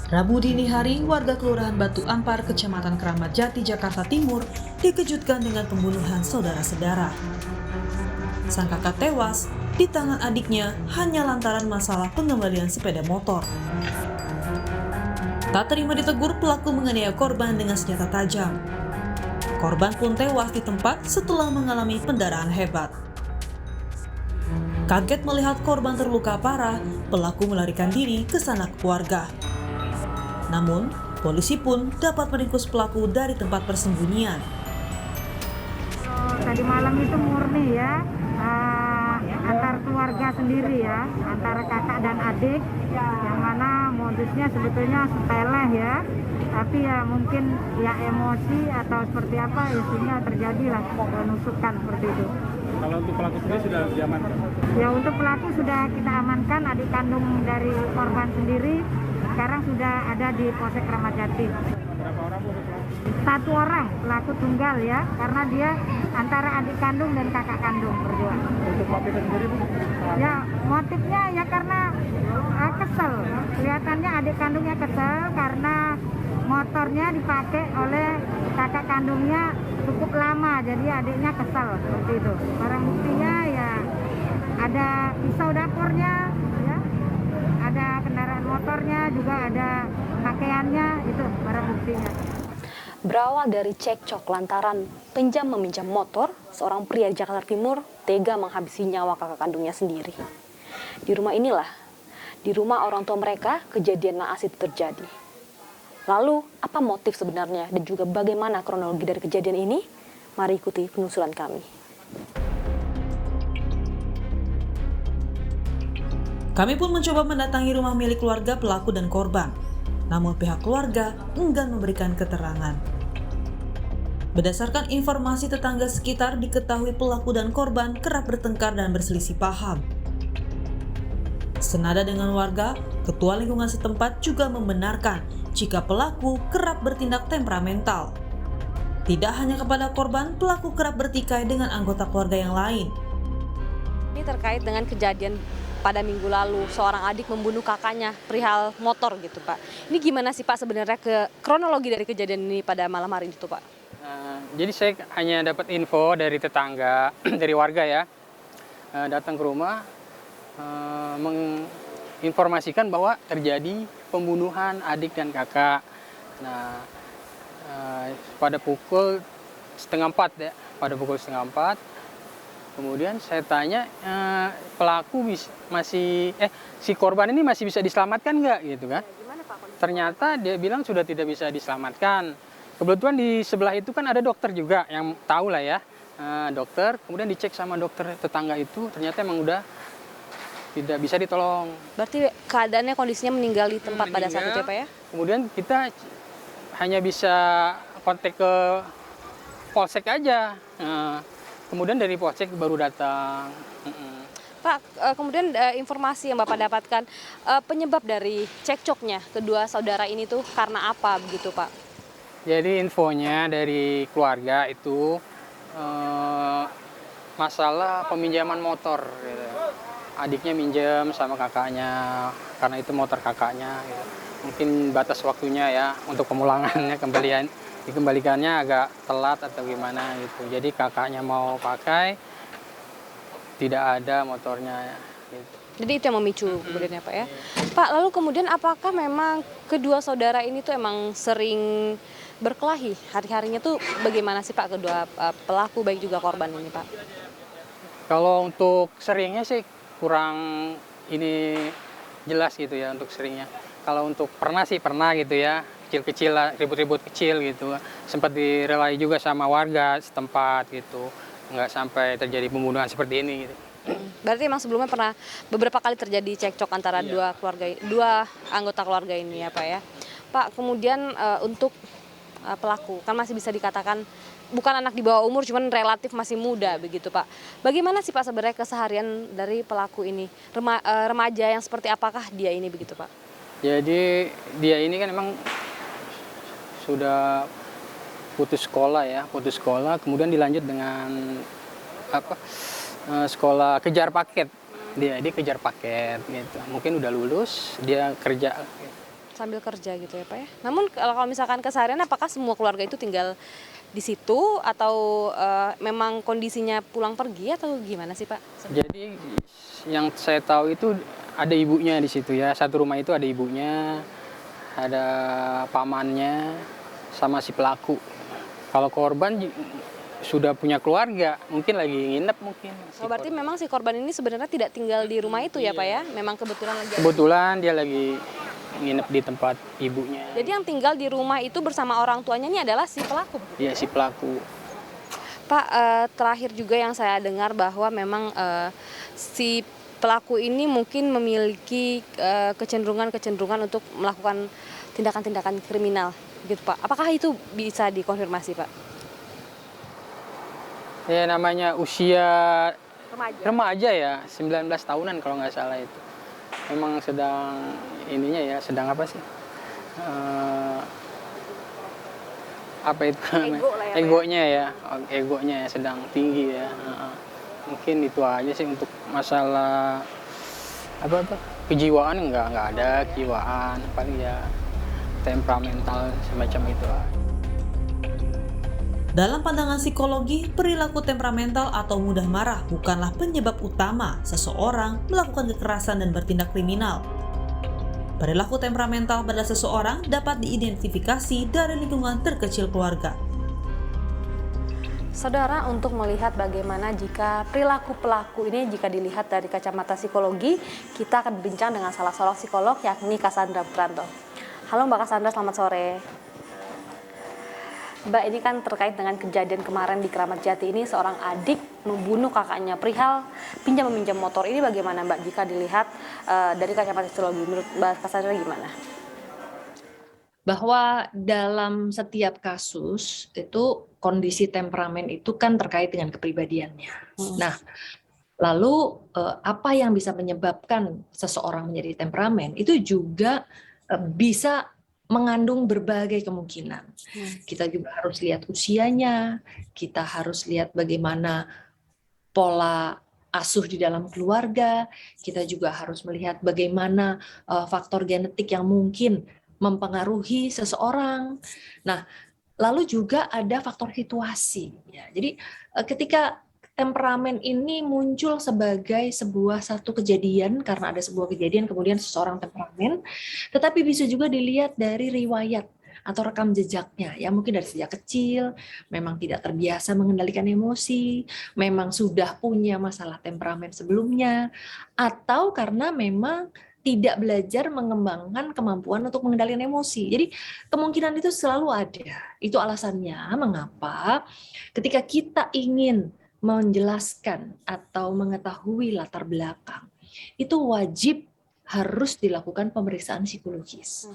Rabu dini hari, warga Kelurahan Batu Ampar, Kecamatan Keramat Jati, Jakarta Timur, dikejutkan dengan pembunuhan saudara-saudara. Sang kakak tewas di tangan adiknya hanya lantaran masalah pengembalian sepeda motor. Tak terima ditegur, pelaku menganiaya korban dengan senjata tajam. Korban pun tewas di tempat setelah mengalami pendarahan hebat. Kaget melihat korban terluka parah, pelaku melarikan diri ke sanak keluarga. Namun, polisi pun dapat meringkus pelaku dari tempat persembunyian. Tadi malam itu murni ya, antar keluarga sendiri ya, antara kakak dan adik, yang mana modusnya sebetulnya sepele ya, tapi ya mungkin ya emosi atau seperti apa ya sehingga terjadilah penusukan seperti itu. Kalau untuk pelaku sendiri sudah diamankan? Ya untuk pelaku sudah kita amankan, adik kandung dari korban sendiri sekarang sudah ada di Polsek Keramat Jati. Berapa orang untuk pelaku? Satu orang pelaku tunggal ya, karena dia antara adik kandung dan kakak kandung berdua. Untuk motifnya sendiri Bu? Ya motifnya ya karena kesel, kelihatannya adik kandungnya kesel karena motornya dipakai oleh kakak kandungnya cukup lama, jadi adiknya kesel seperti itu. Barang buktinya ya ada pisau dapurnya, ya, ada kendaraan motornya, juga ada pakaiannya, itu barang buktinya. Berawal dari cekcok lantaran pinjam meminjam motor, seorang pria Jakarta Timur tega menghabisi nyawa kakak kandungnya sendiri. Di rumah inilah, di rumah orang tua mereka, kejadian naas itu terjadi. Lalu, apa motif sebenarnya dan juga bagaimana kronologi dari kejadian ini? Mari ikuti penelusuran kami. Kami pun mencoba mendatangi rumah milik keluarga pelaku dan korban. Namun pihak keluarga enggan memberikan keterangan. Berdasarkan informasi tetangga sekitar, diketahui pelaku dan korban kerap bertengkar dan berselisih paham. Senada dengan warga, ketua lingkungan setempat juga membenarkan jika pelaku kerap bertindak temperamental. Tidak hanya kepada korban, pelaku kerap bertikai dengan anggota keluarga yang lain. Ini terkait dengan kejadian pada minggu lalu, seorang adik membunuh kakaknya perihal motor gitu Pak. Ini gimana sih Pak sebenarnya kronologi dari kejadian ini pada malam hari itu Pak? Jadi saya hanya dapat info dari tetangga, dari warga ya, datang ke rumah, menginformasikan bahwa terjadi pembunuhan adik dan kakak. Nah, pada pukul 3:30 ya, kemudian saya tanya, pelaku si korban ini masih bisa diselamatkan nggak gitu kan? Ternyata dia bilang sudah tidak bisa diselamatkan. Kebetulan di sebelah itu kan ada dokter juga yang tahu lah ya, dokter. Kemudian dicek sama dokter tetangga itu, ternyata emang udah tidak bisa ditolong. Berarti keadaannya kondisinya meninggal di tempat pada saat itu Pak ya? Kemudian kita hanya bisa kontak ke polsek aja. Kemudian dari polsek baru datang. Pak, kemudian informasi yang Bapak dapatkan, penyebab dari cekcoknya kedua saudara ini tuh karena apa begitu Pak? Jadi infonya dari keluarga itu masalah peminjaman motor. Gitu. Adiknya minjem sama kakaknya karena itu motor kakaknya. Gitu. Mungkin batas waktunya ya untuk pemulangannya dikembalikannya agak telat atau gimana gitu. Jadi kakaknya mau pakai, tidak ada motornya. Gitu. Jadi itu yang memicu kemudian ya Pak ya. Pak, lalu kemudian apakah memang kedua saudara ini tuh emang sering berkelahi? Hari-harinya tuh bagaimana sih Pak kedua pelaku baik juga korban ini Pak? Kalau untuk seringnya sih kurang ini jelas gitu ya untuk seringnya. Kalau untuk pernah gitu ya, kecil-kecil lah, ribut-ribut kecil gitu. Sempat direlai juga sama warga setempat gitu. Nggak sampai terjadi pembunuhan seperti ini gitu. Berarti emang sebelumnya pernah beberapa kali terjadi cekcok antara dua anggota keluarga ini ya Pak ya. Pak, kemudian untuk pelaku kan masih bisa dikatakan bukan anak di bawah umur, cuman relatif masih muda begitu Pak. Bagaimana sih Pak sebenarnya keseharian dari pelaku ini? Remaja yang seperti apakah dia ini begitu Pak? Jadi dia ini kan emang sudah putus sekolah, kemudian dilanjut dengan sekolah kejar paket. Dia kejar paket gitu. Mungkin udah lulus, dia kerja. Gitu. Sambil kerja gitu ya Pak ya. Namun kalau misalkan keseharian apakah semua keluarga itu tinggal di situ atau memang kondisinya pulang pergi atau gimana sih Pak? Jadi yang saya tahu itu ada ibunya di situ ya. Satu rumah itu ada ibunya, ada pamannya, sama si pelaku. Kalau korban sudah punya keluarga, mungkin lagi nginep mungkin. Oh, berarti memang si korban ini sebenarnya tidak tinggal di rumah itu ya Pak ya? Memang kebetulan lagi. Kebetulan dia lagi nginep di tempat ibunya. Jadi yang tinggal di rumah itu bersama orang tuanya ini adalah si pelaku? Iya, si pelaku. Pak, terakhir juga yang saya dengar bahwa memang si pelaku ini mungkin memiliki kecenderungan untuk melakukan tindakan-tindakan kriminal gitu Pak. Apakah itu bisa dikonfirmasi Pak? Ya namanya usia Remaja. remaja ya, 19 tahunan kalau nggak salah itu. Memang sedang ininya ya, sedang apa sih? Apa itu? Ego lah ya, Pak ya? Egonya ya, egonya ya sedang tinggi ya. Mungkin itu aja sih untuk masalah apa kejiwaan nggak ada kejiwaan, paling ya temperamental semacam itu. Dalam pandangan psikologi, perilaku temperamental atau mudah marah bukanlah penyebab utama seseorang melakukan kekerasan dan bertindak kriminal. Perilaku temperamental pada seseorang dapat diidentifikasi dari lingkungan terkecil keluarga. Saudara, untuk melihat bagaimana jika perilaku pelaku ini jika dilihat dari kacamata psikologi, kita akan berbincang dengan salah seorang psikolog yakni Cassandra Putranto. Halo Mbak Cassandra, selamat sore. Mbak, ini kan terkait dengan kejadian kemarin di Kramat Jati ini, seorang adik membunuh kakaknya perihal pinjam-meminjam motor. Ini bagaimana Mbak jika dilihat dari kacamata psikologi? Menurut Mbak Cassandra gimana? Bahwa dalam setiap kasus itu kondisi temperamen itu kan terkait dengan kepribadiannya. Nah, lalu apa yang bisa menyebabkan seseorang menjadi temperamen itu juga bisa mengandung berbagai kemungkinan. Kita juga harus lihat usianya, kita harus lihat bagaimana pola asuh di dalam keluarga, kita juga harus melihat bagaimana faktor genetik yang mungkin mempengaruhi seseorang. Nah, lalu juga ada faktor situasi. Ya, jadi ketika temperamen ini muncul sebagai satu kejadian, karena ada sebuah kejadian kemudian seseorang temperamen, tetapi bisa juga dilihat dari riwayat atau rekam jejaknya, ya mungkin dari sejak kecil memang tidak terbiasa mengendalikan emosi, memang sudah punya masalah temperamen sebelumnya, atau karena memang tidak belajar mengembangkan kemampuan untuk mengendalikan emosi. Jadi kemungkinan itu selalu ada. Itu alasannya mengapa ketika kita ingin menjelaskan atau mengetahui latar belakang, itu wajib harus dilakukan pemeriksaan psikologis.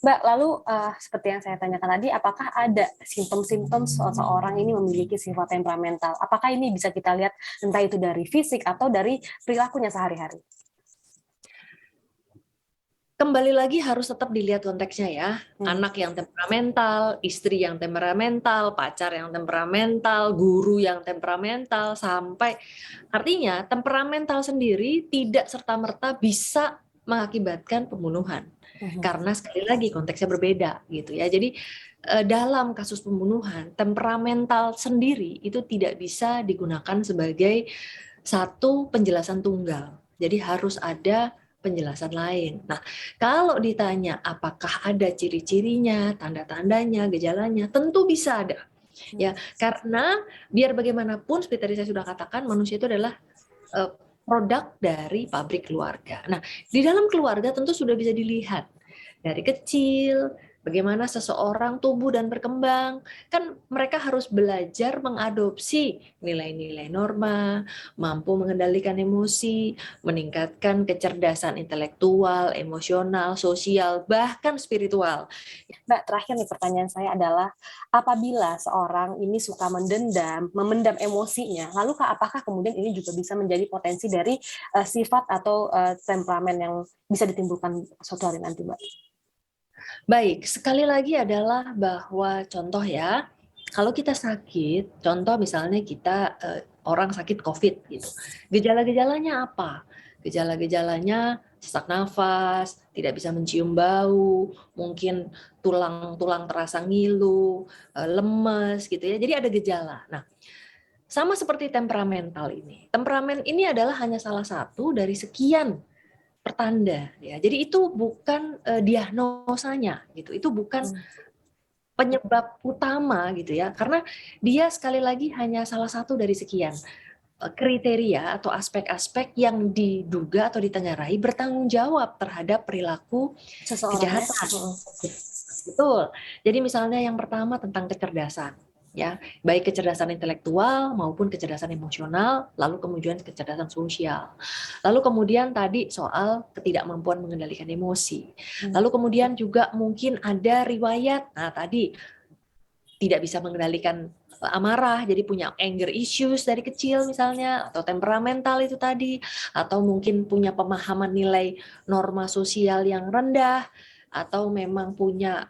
Mbak, lalu seperti yang saya tanyakan tadi, apakah ada simptom-simptom seseorang ini memiliki sifat temperamental? Apakah ini bisa kita lihat entah itu dari fisik atau dari perilakunya sehari-hari? Kembali lagi harus tetap dilihat konteksnya ya. Anak yang temperamental, istri yang temperamental, pacar yang temperamental, guru yang temperamental, sampai artinya temperamental sendiri tidak serta-merta bisa mengakibatkan pembunuhan. Karena sekali lagi konteksnya berbeda gitu ya. Jadi dalam kasus pembunuhan, temperamental sendiri itu tidak bisa digunakan sebagai satu penjelasan tunggal. Jadi harus ada penjelasan lain. Nah, kalau ditanya apakah ada ciri-cirinya, tanda-tandanya, gejalanya, tentu bisa ada. Ya, karena biar bagaimanapun seperti tadi saya sudah katakan, manusia itu adalah produk dari pabrik keluarga. Nah, di dalam keluarga tentu sudah bisa dilihat dari kecil bagaimana seseorang tumbuh dan berkembang. Kan mereka harus belajar mengadopsi nilai-nilai norma, mampu mengendalikan emosi, meningkatkan kecerdasan intelektual, emosional, sosial, bahkan spiritual. Mbak, terakhir nih pertanyaan saya adalah, apabila seorang ini suka memendam emosinya, lalu apakah kemudian ini juga bisa menjadi potensi dari sifat atau temperamen yang bisa ditimbulkan suatu hari nanti, Mbak? Baik, sekali lagi adalah bahwa contoh ya, kalau kita sakit, contoh misalnya kita orang sakit COVID gitu. Gejala-gejalanya apa? Gejala-gejalanya sesak nafas, tidak bisa mencium bau, mungkin tulang-tulang terasa ngilu, lemes gitu ya. Jadi ada gejala. Nah, sama seperti temperamental ini. Temperamen ini adalah hanya salah satu dari sekian pertanda ya. Jadi itu bukan diagnosanya gitu. Itu bukan penyebab utama gitu ya. Karena dia sekali lagi hanya salah satu dari sekian kriteria atau aspek-aspek yang diduga atau ditengarai bertanggung jawab terhadap perilaku kejahatan. Betul. Jadi misalnya yang pertama tentang kecerdasan, ya, baik kecerdasan intelektual maupun kecerdasan emosional, lalu kemudian kecerdasan sosial. Lalu kemudian tadi soal ketidakmampuan mengendalikan emosi. Lalu kemudian juga mungkin ada riwayat, nah tadi tidak bisa mengendalikan amarah, jadi punya anger issues dari kecil misalnya, atau temperamental itu tadi, atau mungkin punya pemahaman nilai norma sosial yang rendah, atau memang punya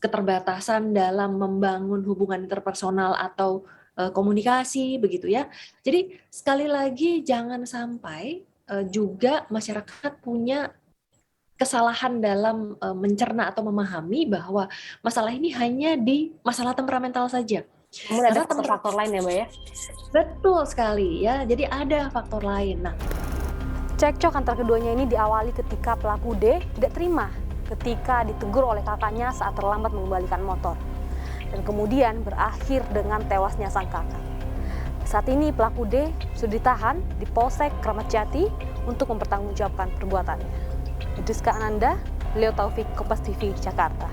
keterbatasan dalam membangun hubungan interpersonal atau komunikasi begitu ya. Jadi sekali lagi jangan sampai juga masyarakat punya kesalahan dalam mencerna atau memahami bahwa masalah ini hanya di masalah temperamental saja. Kemudian ada faktor-faktor lain ya Mbak ya? Betul sekali ya, jadi ada faktor lain. Nah, Cekcok antar keduanya ini diawali ketika pelaku D tidak terima ketika ditegur oleh kakaknya saat terlambat mengembalikan motor. Dan kemudian berakhir dengan tewasnya sang kakak. Saat ini pelaku D sudah ditahan di Polsek Kramat Jati untuk mempertanggungjawabkan perbuatannya. Rizka Ananda, Leo Taufik, Kompas TV, Jakarta.